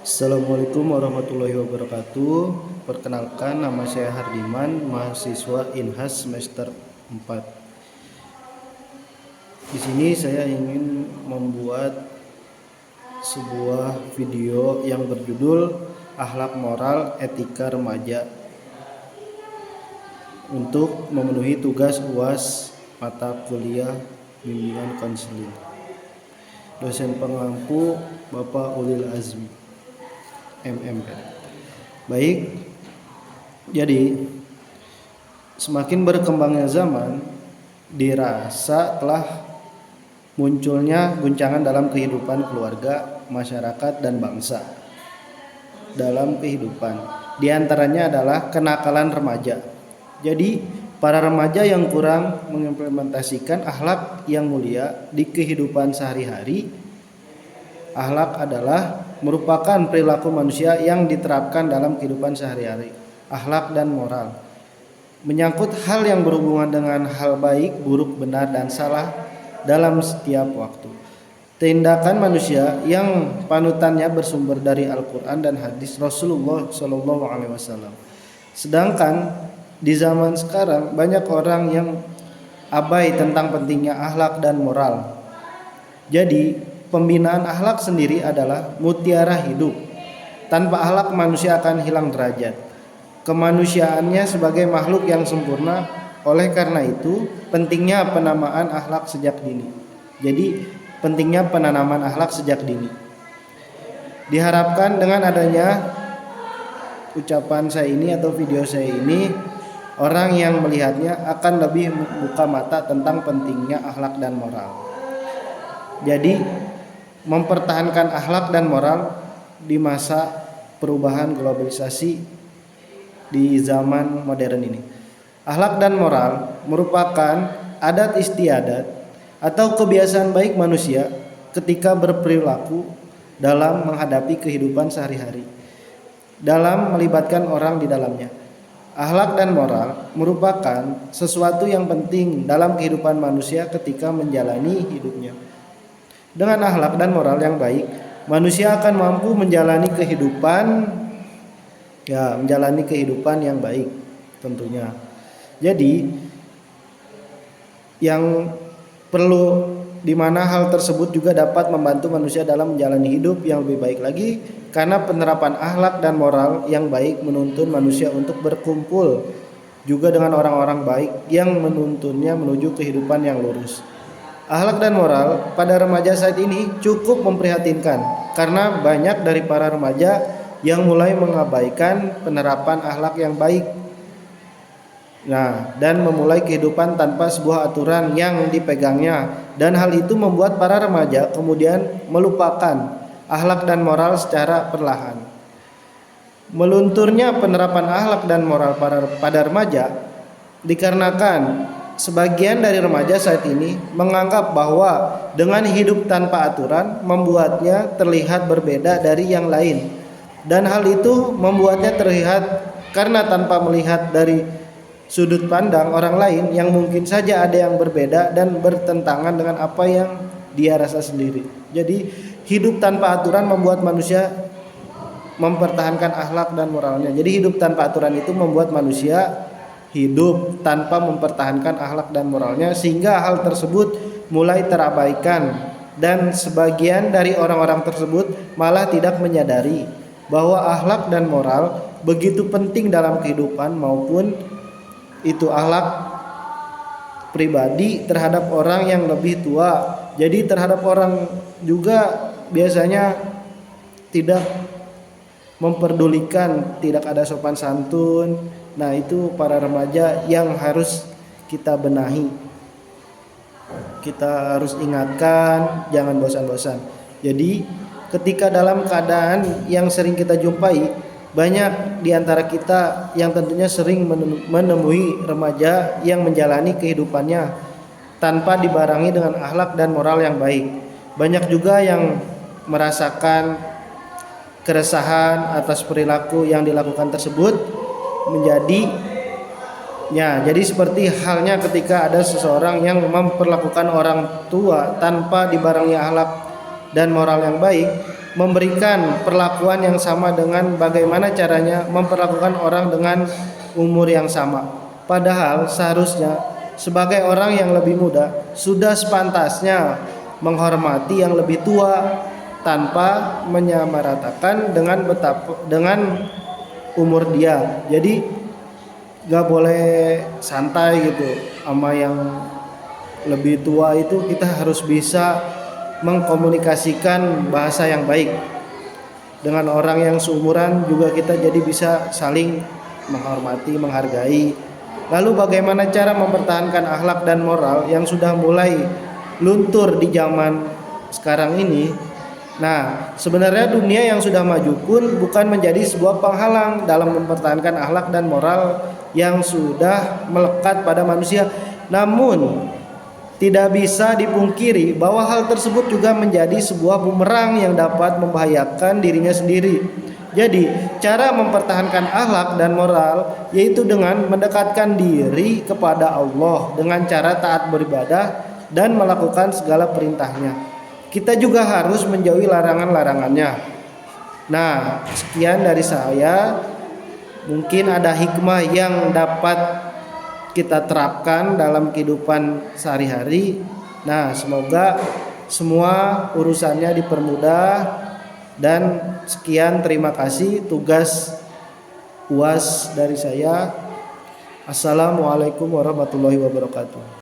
Assalamualaikum warahmatullahi wabarakatuh. Perkenalkan, nama saya Hardiman, mahasiswa Inhas semester 4. Di sini saya ingin membuat sebuah video yang berjudul Akhlak Moral Etika Remaja untuk memenuhi tugas UAS mata kuliah bimbingan konseling. Dosen pengampu Bapak Ulil Azmi MM. Baik, jadi semakin berkembangnya zaman, dirasa telah munculnya guncangan dalam kehidupan keluarga, masyarakat, dan bangsa. Dalam kehidupan, di antaranya adalah kenakalan remaja. Jadi, para remaja yang kurang mengimplementasikan akhlak yang mulia di kehidupan sehari-hari. Akhlak adalah merupakan perilaku manusia yang diterapkan dalam kehidupan sehari-hari. Akhlak dan moral menyangkut hal yang berhubungan dengan hal baik, buruk, benar, dan salah dalam setiap waktu. Tindakan manusia yang panutannya bersumber dari Al-Quran dan hadis Rasulullah SAW. Sedangkan di zaman sekarang banyak orang yang abai tentang pentingnya akhlak dan moral. Jadi pembinaan akhlak sendiri adalah mutiara hidup. Tanpa akhlak manusia akan hilang derajat kemanusiaannya sebagai makhluk yang sempurna. Oleh karena itu, pentingnya penamaan akhlak sejak dini. Jadi, pentingnya penanaman akhlak sejak dini. Diharapkan dengan adanya ucapan saya ini atau video saya ini, orang yang melihatnya akan lebih buka mata tentang pentingnya akhlak dan moral. Jadi, mempertahankan akhlak dan moral di masa perubahan globalisasi di zaman modern ini. Akhlak dan moral merupakan adat istiadat atau kebiasaan baik manusia ketika berperilaku dalam menghadapi kehidupan sehari-hari, dalam melibatkan orang di dalamnya. Akhlak dan moral merupakan sesuatu yang penting dalam kehidupan manusia ketika menjalani hidupnya. Dengan akhlak dan moral yang baik, manusia akan mampu menjalani kehidupan yang baik tentunya. Jadi yang perlu di mana hal tersebut juga dapat membantu manusia dalam menjalani hidup yang lebih baik lagi, karena penerapan akhlak dan moral yang baik menuntun manusia untuk berkumpul juga dengan orang-orang baik yang menuntunnya menuju kehidupan yang lurus. Akhlak dan moral pada remaja saat ini cukup memprihatinkan karena banyak dari para remaja yang mulai mengabaikan penerapan akhlak yang baik. Dan memulai kehidupan tanpa sebuah aturan yang dipegangnya, dan hal itu membuat para remaja kemudian melupakan akhlak dan moral secara perlahan. Melunturnya penerapan akhlak dan moral pada remaja dikarenakan sebagian dari remaja saat ini menganggap bahwa dengan hidup tanpa aturan membuatnya terlihat berbeda dari yang lain, dan hal itu membuatnya terlihat karena tanpa melihat dari sudut pandang orang lain yang mungkin saja ada yang berbeda dan bertentangan dengan apa yang dia rasa sendiri. Jadi hidup tanpa aturan membuat manusia mempertahankan akhlak dan moralnya. Jadi hidup tanpa aturan itu membuat manusia hidup tanpa mempertahankan akhlak dan moralnya, sehingga hal tersebut mulai terabaikan, dan sebagian dari orang-orang tersebut malah tidak menyadari bahwa akhlak dan moral begitu penting dalam kehidupan, maupun itu akhlak pribadi terhadap orang yang lebih tua. Jadi terhadap orang juga biasanya tidak memperdulikan, tidak ada sopan santun. Nah, itu para remaja yang harus kita benahi. Kita harus ingatkan, jangan bosan-bosan. Jadi ketika dalam keadaan yang sering kita jumpai, banyak di antara kita yang tentunya sering menemui remaja yang menjalani kehidupannya tanpa dibarengi dengan akhlak dan moral yang baik. Banyak juga yang merasakan keresahan atas perilaku yang dilakukan tersebut. Jadi seperti halnya ketika ada seseorang yang memperlakukan orang tua tanpa dibarengi akhlak dan moral yang baik, memberikan perlakuan yang sama dengan bagaimana caranya memperlakukan orang dengan umur yang sama. Padahal seharusnya sebagai orang yang lebih muda sudah sepantasnya menghormati yang lebih tua tanpa menyamaratakan dengan umur dia. Jadi gak boleh santai gitu sama yang lebih tua itu. Kita harus bisa mengkomunikasikan bahasa yang baik dengan orang yang seumuran juga. Kita jadi bisa saling menghormati, menghargai. Lalu bagaimana cara mempertahankan akhlak dan moral yang sudah mulai luntur di zaman sekarang ini? Nah, sebenarnya dunia yang sudah maju pun bukan menjadi sebuah penghalang dalam mempertahankan akhlak dan moral yang sudah melekat pada manusia. Namun, tidak bisa dipungkiri bahwa hal tersebut juga menjadi sebuah bumerang yang dapat membahayakan dirinya sendiri. Jadi, cara mempertahankan akhlak dan moral yaitu dengan mendekatkan diri kepada Allah dengan cara taat beribadah dan melakukan segala perintahnya. Kita juga harus menjauhi larangan-larangannya. Nah, sekian dari saya. Mungkin ada hikmah yang dapat kita terapkan dalam kehidupan sehari-hari. Nah, semoga semua urusannya dipermudah. Dan sekian, terima kasih tugas UAS dari saya. Assalamualaikum warahmatullahi wabarakatuh.